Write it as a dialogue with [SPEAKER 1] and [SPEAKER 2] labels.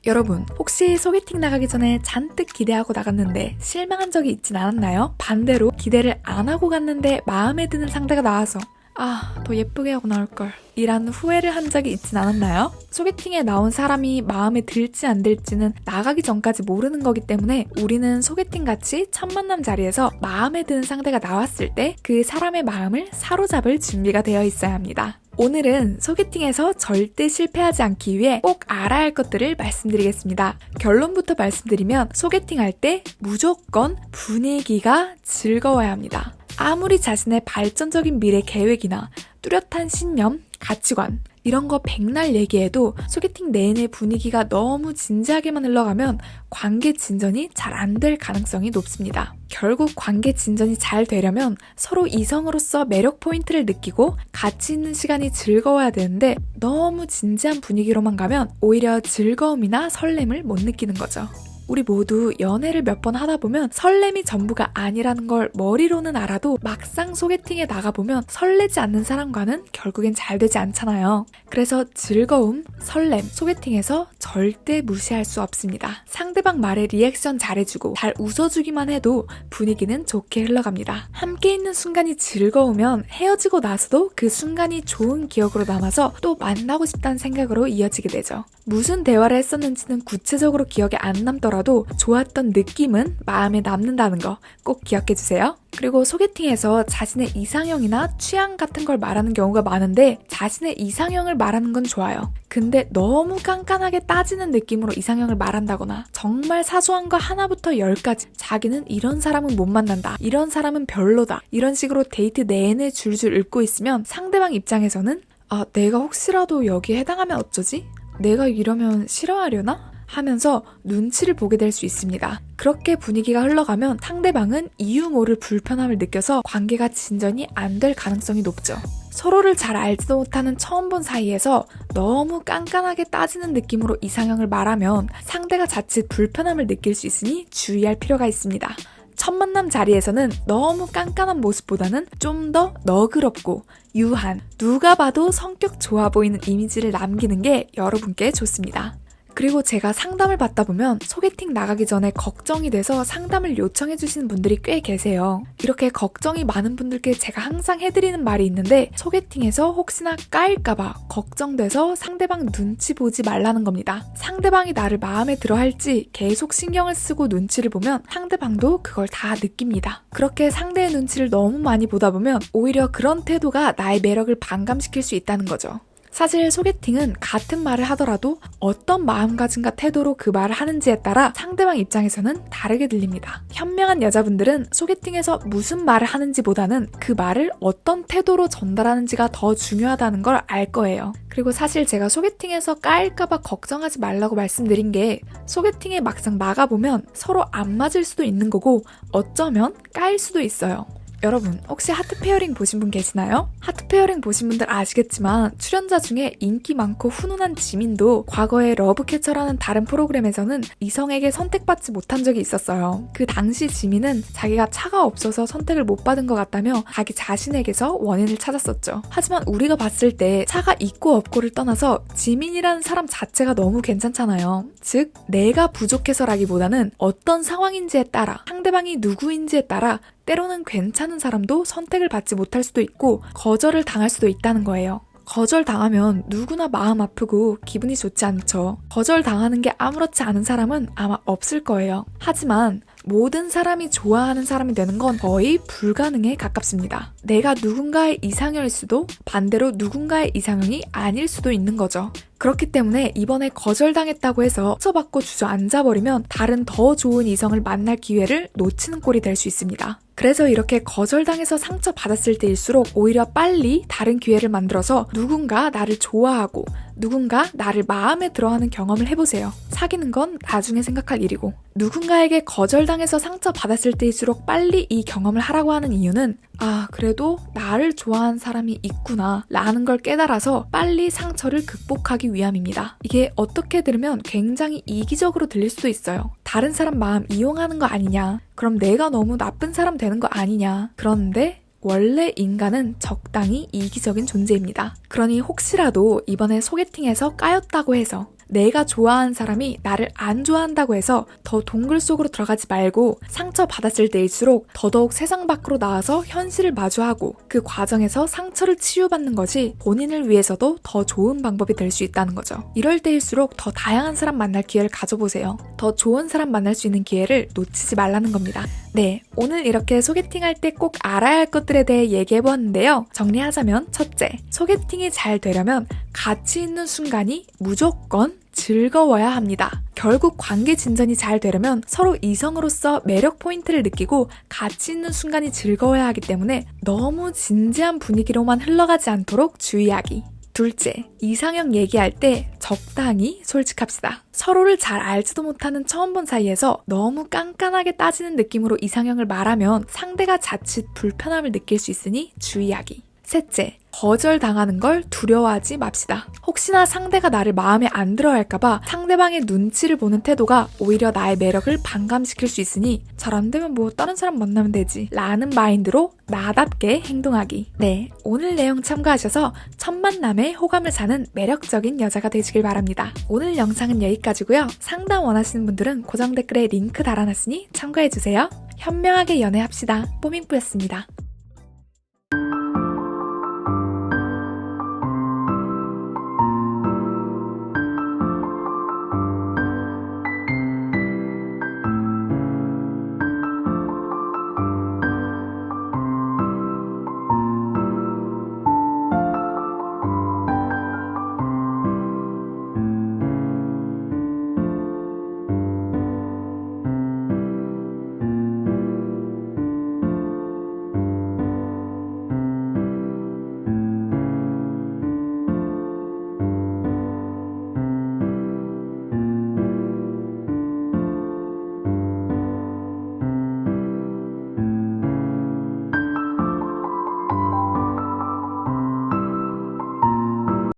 [SPEAKER 1] 여러분, 혹시 소개팅 나가기 전에 잔뜩 기대하고 나갔는데 실망한 적이 있진 않았나요? 반대로 기대를 안 하고 갔는데 마음에 드는 상대가 나와서 더 예쁘게 하고 나올걸 이란 후회를 한 적이 있진 않았나요? 소개팅에 나온 사람이 마음에 들지 안 들지는 나가기 전까지 모르는 거기 때문에 우리는 소개팅같이 첫 만남 자리에서 마음에 드는 상대가 나왔을 때 그 사람의 마음을 사로잡을 준비가 되어 있어야 합니다. 오늘은 소개팅에서 절대 실패하지 않기 위해 꼭 알아야 할 것들을 말씀드리겠습니다. 결론부터 말씀드리면 소개팅할 때 무조건 분위기가 즐거워야 합니다. 아무리 자신의 발전적인 미래 계획이나 뚜렷한 신념, 가치관 이런 거 백날 얘기해도 소개팅 내내 분위기가 너무 진지하게만 흘러가면 관계 진전이 잘 안 될 가능성이 높습니다. 결국 관계 진전이 잘 되려면 서로 이성으로서 매력 포인트를 느끼고 가치 있는 시간이 즐거워야 되는데 너무 진지한 분위기로만 가면 오히려 즐거움이나 설렘을 못 느끼는 거죠. 우리 모두 연애를 몇 번 하다 보면 설렘이 전부가 아니라는 걸 머리로는 알아도 막상 소개팅에 나가보면 설레지 않는 사람과는 결국엔 잘 되지 않잖아요. 그래서 즐거움, 설렘, 소개팅에서 절대 무시할 수 없습니다. 상대방 말에 리액션 잘해주고 잘 웃어주기만 해도 분위기는 좋게 흘러갑니다. 함께 있는 순간이 즐거우면 헤어지고 나서도 그 순간이 좋은 기억으로 남아서 또 만나고 싶다는 생각으로 이어지게 되죠. 무슨 대화를 했었는지는 구체적으로 기억에 안 남더라도 좋았던 느낌은 마음에 남는다는 거 꼭 기억해주세요. 그리고 소개팅에서 자신의 이상형이나 취향 같은 걸 말하는 경우가 많은데 자신의 이상형을 말하는 건 좋아요. 근데 너무 깐깐하게 따지는 느낌으로 이상형을 말한다거나 정말 사소한 거 하나부터 10까지 자기는 이런 사람은 못 만난다, 이런 사람은 별로다 이런 식으로 데이트 내내 줄줄 읊고 있으면 상대방 입장에서는 내가 혹시라도 여기에 해당하면 어쩌지? 내가 이러면 싫어하려나? 하면서 눈치를 보게 될 수 있습니다. 그렇게 분위기가 흘러가면 상대방은 이유 모를 불편함을 느껴서 관계가 진전이 안 될 가능성이 높죠. 서로를 잘 알지도 못하는 처음 본 사이에서 너무 깐깐하게 따지는 느낌으로 이상형을 말하면 상대가 자칫 불편함을 느낄 수 있으니 주의할 필요가 있습니다. 첫 만남 자리에서는 너무 깐깐한 모습보다는 좀 더 너그럽고 유한, 누가 봐도 성격 좋아 보이는 이미지를 남기는 게 여러분께 좋습니다. 그리고 제가 상담을 받다 보면 소개팅 나가기 전에 걱정이 돼서 상담을 요청해 주시는 분들이 꽤 계세요. 이렇게 걱정이 많은 분들께 제가 항상 해드리는 말이 있는데 소개팅에서 혹시나 까일까봐 걱정돼서 상대방 눈치 보지 말라는 겁니다. 상대방이 나를 마음에 들어 할지 계속 신경을 쓰고 눈치를 보면 상대방도 그걸 다 느낍니다. 그렇게 상대의 눈치를 너무 많이 보다 보면 오히려 그런 태도가 나의 매력을 반감시킬 수 있다는 거죠. 사실 소개팅은 같은 말을 하더라도 어떤 마음가짐과 태도로 그 말을 하는지에 따라 상대방 입장에서는 다르게 들립니다. 현명한 여자분들은 소개팅에서 무슨 말을 하는지보다는 그 말을 어떤 태도로 전달하는지가 더 중요하다는 걸 알 거예요. 그리고 사실 제가 소개팅에서 까일까봐 걱정하지 말라고 말씀드린 게 소개팅에 막상 나가보면 서로 안 맞을 수도 있는 거고 어쩌면 까일 수도 있어요. 여러분, 혹시 하트 페어링 보신 분 계시나요? 하트 페어링 보신 분들 아시겠지만 출연자 중에 인기 많고 훈훈한 지민도 과거에 러브캐쳐라는 다른 프로그램에서는 이성에게 선택받지 못한 적이 있었어요. 그 당시 지민은 자기가 차가 없어서 선택을 못 받은 것 같다며 자기 자신에게서 원인을 찾았었죠. 하지만 우리가 봤을 때 차가 있고 없고를 떠나서 지민이라는 사람 자체가 너무 괜찮잖아요. 즉, 내가 부족해서라기보다는 어떤 상황인지에 따라 상대방이 누구인지에 따라 때로는 괜찮은 사람도 선택을 받지 못할 수도 있고 거절을 당할 수도 있다는 거예요. 거절당하면 누구나 마음 아프고 기분이 좋지 않죠. 거절당하는 게 아무렇지 않은 사람은 아마 없을 거예요. 하지만 모든 사람이 좋아하는 사람이 되는 건 거의 불가능에 가깝습니다. 내가 누군가의 이상형일 수도 반대로 누군가의 이상형이 아닐 수도 있는 거죠. 그렇기 때문에 이번에 거절당했다고 해서 상처받고 주저앉아버리면 다른 더 좋은 이성을 만날 기회를 놓치는 꼴이 될 수 있습니다. 그래서 이렇게 거절당해서 상처받았을 때일수록 오히려 빨리 다른 기회를 만들어서 누군가 나를 좋아하고 누군가 나를 마음에 들어하는 경험을 해보세요. 사귀는 건 나중에 생각할 일이고 누군가에게 거절당해서 상처받았을 때일수록 빨리 이 경험을 하라고 하는 이유는 그래도 나를 좋아하는 사람이 있구나 라는 걸 깨달아서 빨리 상처를 극복하기 위함입니다. 이게 어떻게 들으면 굉장히 이기적으로 들릴 수도 있어요. 다른 사람 마음 이용하는 거 아니냐, 그럼 내가 너무 나쁜 사람 되는 거 아니냐. 그런데 원래 인간은 적당히 이기적인 존재입니다. 그러니 혹시라도 이번에 소개팅에서 까였다고 해서 내가 좋아하는 사람이 나를 안 좋아한다고 해서 더 동굴 속으로 들어가지 말고 상처받았을 때일수록 더더욱 세상 밖으로 나와서 현실을 마주하고 그 과정에서 상처를 치유받는 것이 본인을 위해서도 더 좋은 방법이 될 수 있다는 거죠. 이럴 때일수록 더 다양한 사람 만날 기회를 가져보세요. 더 좋은 사람 만날 수 있는 기회를 놓치지 말라는 겁니다. 네, 오늘 이렇게 소개팅할 때 꼭 알아야 할 것들에 대해 얘기해보았는데요. 정리하자면 첫째, 소개팅이 잘 되려면 가치 있는 순간이 무조건 즐거워야 합니다. 결국 관계 진전이 잘 되려면 서로 이성으로서 매력 포인트를 느끼고 가치 있는 순간이 즐거워야 하기 때문에 너무 진지한 분위기로만 흘러가지 않도록 주의하기. 둘째, 이상형 얘기할 때 적당히 솔직합시다. 서로를 잘 알지도 못하는 처음 본 사이에서 너무 깐깐하게 따지는 느낌으로 이상형을 말하면 상대가 자칫 불편함을 느낄 수 있으니 주의하기. 셋째, 거절당하는 걸 두려워하지 맙시다. 혹시나 상대가 나를 마음에 안 들어 할까봐 상대방의 눈치를 보는 태도가 오히려 나의 매력을 반감시킬 수 있으니 잘 안 되면 뭐 다른 사람 만나면 되지 라는 마인드로 나답게 행동하기. 네, 오늘 내용 참고하셔서 첫 만남에 호감을 사는 매력적인 여자가 되시길 바랍니다. 오늘 영상은 여기까지고요. 상담 원하시는 분들은 고정 댓글에 링크 달아놨으니 참고해주세요. 현명하게 연애합시다. 뽀밍뿌였습니다.